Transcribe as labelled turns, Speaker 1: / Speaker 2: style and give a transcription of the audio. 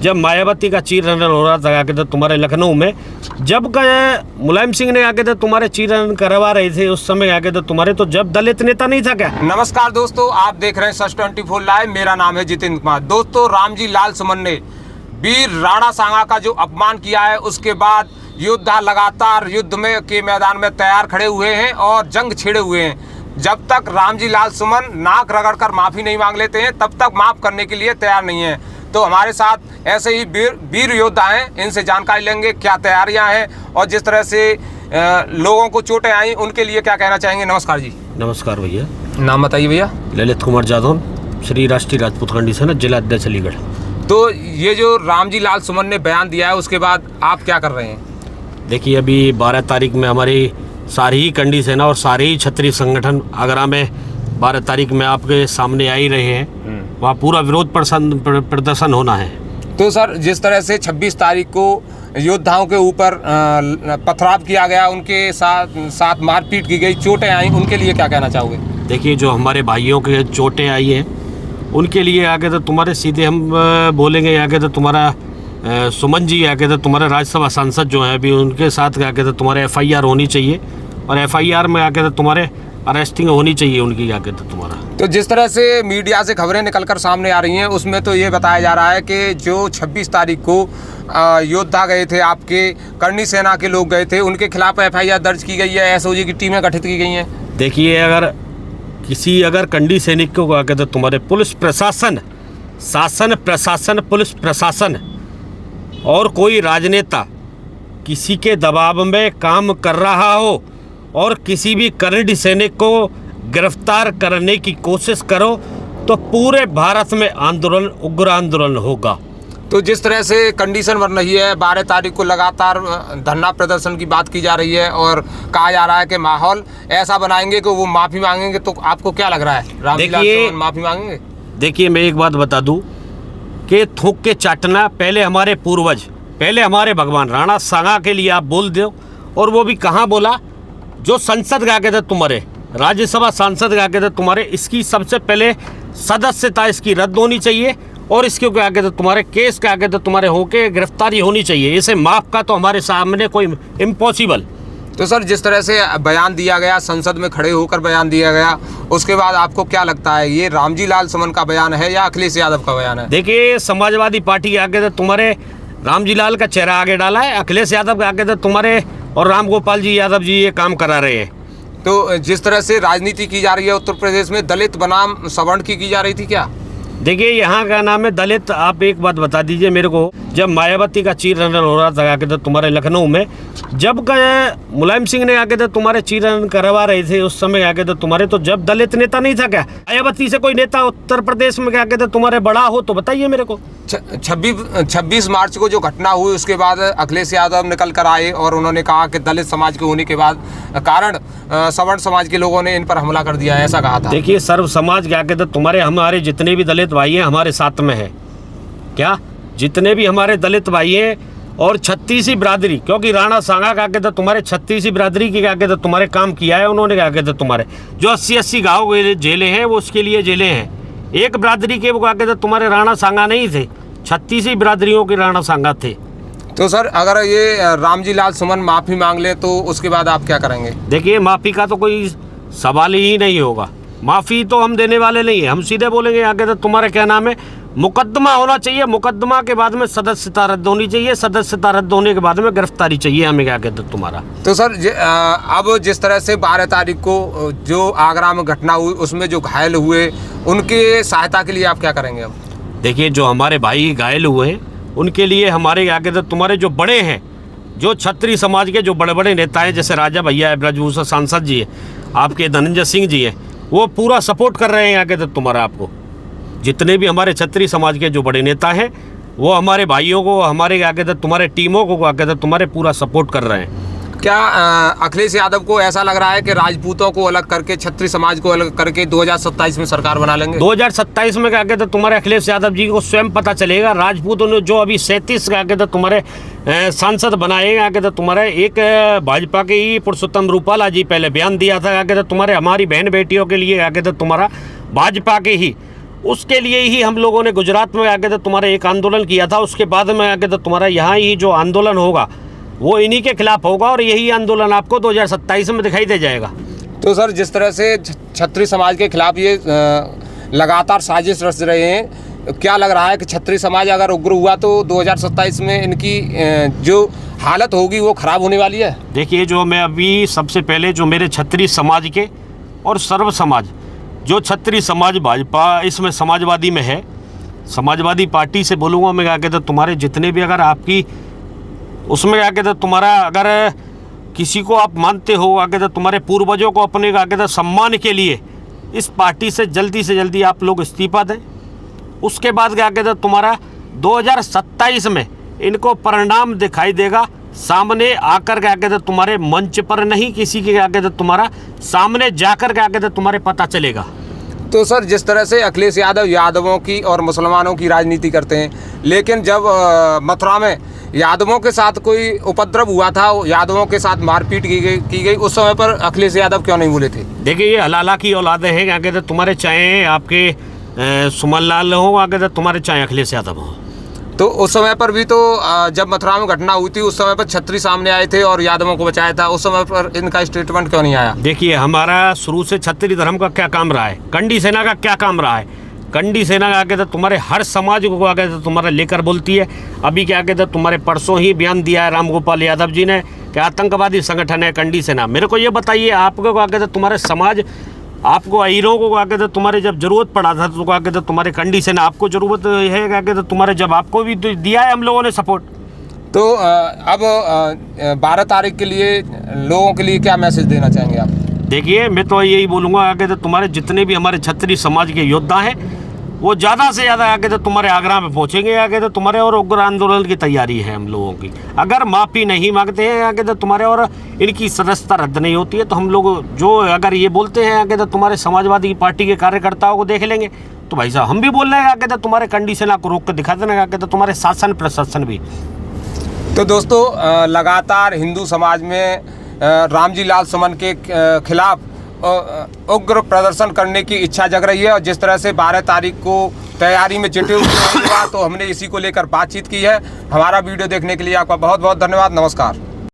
Speaker 1: जब मायावती का चीरहरण हो रहा था आके तो तुम्हारे लखनऊ में, जब मुलायम सिंह ने आके तो तुम्हारे चीरहरण करवा रहे थे उस समय आके तो तुम्हारे, तो जब दलित नेता नहीं था क्या?
Speaker 2: नमस्कार दोस्तों, आप देख रहे हैं सच 24 लाइव। मेरा नाम है जितेंद्र कुमार। दोस्तों, रामजी लाल सुमन ने वीर राणा सांगा का जो अपमान किया है, उसके बाद योद्धा लगातार युद्ध में के मैदान में तैयार खड़े हुए हैं और जंग छेड़े हुए हैं। जब तक रामजी लाल सुमन नाक रगड़कर माफ़ी नहीं मांग लेते हैं, तब तक माफ़ करने के लिए तैयार नहीं है। तो हमारे साथ ऐसे ही वीर योद्धा हैं, इनसे जानकारी लेंगे क्या तैयारियां हैं और जिस तरह से लोगों को चोटें आई उनके लिए क्या कहना चाहेंगे। नमस्कार जी।
Speaker 1: नमस्कार भैया।
Speaker 2: नाम बताइए भैया।
Speaker 1: ललित कुमार जादव, श्री राष्ट्रीय राजपूत खंडी सेना, जिला अध्यक्ष अलीगढ़।
Speaker 2: तो ये जो रामजी लाल सुमन ने बयान दिया है, उसके बाद आप क्या कर रहे हैं?
Speaker 1: देखिए, अभी 12 तारीख में हमारी सारी ही कंडी सेना और सारे ही क्षत्रिय संगठन आगरा में 12 तारीख में आपके सामने आ ही रहे हैं। वहाँ पूरा विरोध प्रदर्शन होना है।
Speaker 2: तो सर, जिस तरह से 26 तारीख को योद्धाओं के ऊपर पथराव किया गया, उनके साथ मारपीट की गई, चोटें आई, उनके लिए क्या कहना चाहोगे?
Speaker 1: देखिए, जो हमारे भाइयों के चोटें आई हैं उनके लिए आगे तो तुम्हारे सीधे हम बोलेंगे, आगे तो तुम्हारा सुमन जी आगे तो तुम्हारे राज्यसभा सांसद जो हैं अभी, उनके साथ आगे तो तुम्हारे FIR होनी चाहिए और FIR में आगे तो तुम्हारे अरेस्टिंग होनी चाहिए उनकी आगे तो तुम्हारा।
Speaker 2: तो जिस तरह से मीडिया से खबरें निकलकर सामने आ रही हैं, उसमें तो ये बताया जा रहा है कि जो 26 तारीख को योद्धा गए थे, आपके करनी सेना के लोग गए थे, उनके खिलाफ FIR दर्ज की गई है, SOG की टीमें गठित की गई हैं।
Speaker 1: देखिए, अगर कंडी सैनिक को आगे तो तुम्हारे पुलिस प्रशासन, शासन प्रशासन, पुलिस प्रशासन और कोई राजनेता किसी के दबाव में काम कर रहा हो और किसी भी करनी सैनिक को गिरफ्तार करने की कोशिश करो तो पूरे भारत में आंदोलन, उग्र आंदोलन होगा।
Speaker 2: तो जिस तरह से कंडीशन बन रही है, 12 तारीख को लगातार धरना प्रदर्शन की बात की जा रही है और कहा जा रहा है कि माहौल ऐसा बनाएंगे कि वो माफ़ी मांगेंगे, तो आपको क्या लग रहा है, रामजी लाल सुमन माफ़ी मांगेंगे?
Speaker 1: देखिए, मैं एक बात बता दूं कि थूक के चाटना, पहले हमारे पूर्वज, पहले हमारे भगवान राणा सांगा के लिए आप बोल दो, और वो भी कहाँ बोला, जो संसद गा के थे तुम्हारे, राज्यसभा सांसद गा के थे तुम्हारे, इसकी सबसे पहले सदस्यता इसकी रद्द होनी चाहिए और इसके आगे तो तुम्हारे केस के आगे तो तुम्हारे होके गिरफ्तारी होनी चाहिए। इसे माफ़ का तो हमारे सामने कोई इम्पॉसिबल।
Speaker 2: तो सर, जिस तरह से बयान दिया गया, संसद में खड़े होकर बयान दिया गया, उसके बाद आपको क्या लगता है, ये रामजी लाल सुमन का बयान है या अखिलेश यादव का बयान है?
Speaker 1: देखिए, समाजवादी पार्टी आगे तो तुम्हारे रामजी लाल का चेहरा आगे डाला है, अखिलेश यादव के आगे तो तुम्हारे और राम गोपाल जी यादव जी ये काम करा रहे हैं।
Speaker 2: तो जिस तरह से राजनीति की जा रही है उत्तर प्रदेश में, दलित बनाम सवर्ण की जा रही थी क्या?
Speaker 1: देखिए, यहाँ का नाम है दलित। आप एक बात बता दीजिए मेरे को, जब मायावती का चीरहरण हो रहा था आके तो तुम्हारे लखनऊ में, जब मुलायम सिंह ने आके तो तुम्हारे चीरहरण करवा रहे थे उस समय आके तो तुम्हारे, तो जब दलित नेता नहीं था क्या? मायावती से कोई नेता उत्तर प्रदेश में आके तो तुम्हारे बड़ा हो तो बताइए मेरे को।
Speaker 2: 26 मार्च को जो घटना हुई, उसके बाद अखिलेश यादव निकल कर आए और उन्होंने कहा कि दलित समाज के होने के बाद कारण सवर्ण समाज के लोगों ने इन पर हमला कर दिया, ऐसा कहा था।
Speaker 1: देखिए, सर्व समाज के आगे तो तुम्हारे, हमारे जितने भी दलित भाई हैं हमारे साथ में है क्या, जितने भी हमारे दलित भाई हैं और 36 बिरादरी, क्योंकि राणा सांगा के आगे तो तुम्हारे 36 बिरादरी के आगे तो तुम्हारे काम किया है उन्होंने, आगे तो तुम्हारे जो 80 गाँव जेलें हैं वो उसके लिए जेलें हैं। एक बिरादरी के वो आगे तो तुम्हारे राणा सांगा नहीं थे, 36 बिरादरियों के राणा सांगा थे।
Speaker 2: तो सर, अगर ये रामजी लाल सुमन माफ़ी मांग ले तो उसके बाद आप क्या करेंगे?
Speaker 1: देखिए, माफ़ी का तो कोई सवाल ही नहीं होगा, माफ़ी तो हम देने वाले नहीं है। हम सीधे बोलेंगे आगे तो तुम्हारे क्या नाम है, मुकदमा होना चाहिए, मुकदमा के बाद में सदस्यता रद्द होनी चाहिए, सदस्यता रद्द होने के बाद में गिरफ्तारी चाहिए हमें क्या कहते तो तुम्हारा।
Speaker 2: तो सर, अब जिस तरह से 12 तारीख को जो आगरा में घटना हुई, उसमें जो घायल हुए, उनके सहायता के लिए आप क्या करेंगे? अब
Speaker 1: देखिए, जो हमारे भाई घायल हुए हैं उनके लिए हमारे आगे तो तुम्हारे जो बड़े हैं, जो क्षत्रिय समाज के जो बड़े बड़े नेता हैं, जैसे राजा भैया है, ब्रजभूषण सांसद जी है, आपके धनंजय सिंह जी है, वो पूरा सपोर्ट कर रहे हैं आगे तो तुम्हारा। आपको जितने भी हमारे क्षत्रिय समाज के जो बड़े नेता हैं वो हमारे भाइयों को, हमारे आगे तो तुम्हारे टीमों को आगे तो तुम्हारे पूरा सपोर्ट कर रहे हैं।
Speaker 2: क्या अखिलेश यादव को ऐसा लग रहा है कि राजपूतों को अलग करके, क्षत्रिय समाज को अलग करके 2027 में सरकार बना लेंगे? 2027
Speaker 1: में आगे तो तुम्हारे अखिलेश यादव जी को स्वयं पता चलेगा। राजपूतों ने जो अभी 37 के आगे तो तुम्हारे सांसद बनाए आगे तो तुम्हारे, एक भाजपा के ही पुरुषोत्तम रूपाला जी पहले बयान दिया था आगे तो तुम्हारे हमारी बहन बेटियों के लिए आगे तो तुम्हारा भाजपा के ही, उसके लिए ही हम लोगों ने गुजरात में आके तो तुम्हारे एक आंदोलन किया था। उसके बाद में आके तो तुम्हारा यहाँ ही जो आंदोलन होगा वो इन्हीं के खिलाफ होगा और यही आंदोलन आपको 2027 में दिखाई दे जाएगा।
Speaker 2: तो सर, जिस तरह से क्षत्रिय समाज के खिलाफ ये लगातार साजिश रच रहे हैं, क्या लग रहा है कि क्षत्रिय समाज अगर उग्र हुआ तो 2027 में इनकी जो हालत होगी वो खराब होने वाली है?
Speaker 1: देखिए, जो मैं अभी सबसे पहले जो मेरे क्षत्रिय समाज के और सर्व समाज, जो क्षत्रिय समाज भाजपा इसमें समाजवादी में है, समाजवादी पार्टी से बोलूँगा मैं आगे तो तुम्हारे जितने भी अगर आपकी उसमें आगे तो तुम्हारा अगर किसी को आप मानते हो आगे तो तुम्हारे पूर्वजों को अपने आगे तो सम्मान के लिए इस पार्टी से जल्दी आप लोग इस्तीफा दें। उसके बाद आगे तो तुम्हारा 2027 में इनको परिणाम दिखाई देगा सामने आकर के आगे तो तुम्हारे मंच पर नहीं, किसी के आगे तो तुम्हारा सामने जाकर के आगे तो तुम्हारे पता चलेगा।
Speaker 2: तो सर, जिस तरह से अखिलेश यादव यादवों की और मुसलमानों की राजनीति करते हैं, लेकिन जब मथुरा में यादवों के साथ कोई उपद्रव हुआ था, यादवों के साथ मारपीट की गई, उस समय पर अखिलेश यादव क्यों नहीं बोले थे?
Speaker 1: देखिए, ये हलाला की औलादे हैं आगे तो तुम्हारे, चाहे आपके सुमन लाल हो आगे तो तुम्हारे, चाहे अखिलेश यादव हो।
Speaker 2: तो उस समय पर भी तो जब मथुरा में घटना हुई थी उस समय पर छत्री सामने आए थे और यादवों को बचाया था, उस समय पर इनका स्टेटमेंट क्यों नहीं आया?
Speaker 1: देखिए, हमारा शुरू से क्षत्रिय धर्म का क्या काम रहा है, कंडी सेना का क्या काम रहा है। कंडी सेना आगे तो तुम्हारे हर समाज को आगे तो तुम्हारा लेकर बोलती है। अभी क्या आगे तो तुम्हारे परसों ही बयान दिया है रामगोपाल यादव जी ने कि आतंकवादी संगठन है कंडी सेना। मेरे को ये बताइए, आपको आगे तो तुम्हारे समाज, आपको अहीरों को आगे तो तुम्हारे जब जरूरत पड़ा था तो आगे तो तुम्हारे कंडी सेना आपको जरूरत है आगे तो तुम्हारे, जब आपको भी दिया है हम लोगों ने सपोर्ट।
Speaker 2: तो अब 12 तारीख के लिए लोगों के लिए क्या मैसेज देना चाहेंगे आप?
Speaker 1: देखिए, मैं तो यही बोलूँगा आगे तो तुम्हारे जितने भी हमारे क्षत्रिय समाज के योद्धा हैं वो ज़्यादा से ज़्यादा आगे तो तुम्हारे आगरा में पहुँचेंगे आगे तो तुम्हारे, और उग्र आंदोलन की तैयारी है हम लोगों की। अगर माफ़ी नहीं मांगते हैं आगे तो तुम्हारे और इनकी सदस्यता रद्द नहीं होती है तो हम लोग जो अगर ये बोलते हैं आगे तो तुम्हारे समाजवादी पार्टी के कार्यकर्ताओं को देख लेंगे तो भाई साहब हम भी बोल रहे हैं आगे तो तुम्हारे कंडी सेना को रोक कर दिखा देना आगे तो तुम्हारे शासन प्रशासन भी।
Speaker 2: तो दोस्तों, लगातार हिंदू समाज में रामजी लाल सुमन के खिलाफ उग्र प्रदर्शन करने की इच्छा जग रही है और जिस तरह से 12 तारीख को तैयारी में जुटे हुए हुआ तो हमने इसी को लेकर बातचीत की है। हमारा वीडियो देखने के लिए आपका बहुत बहुत धन्यवाद। नमस्कार।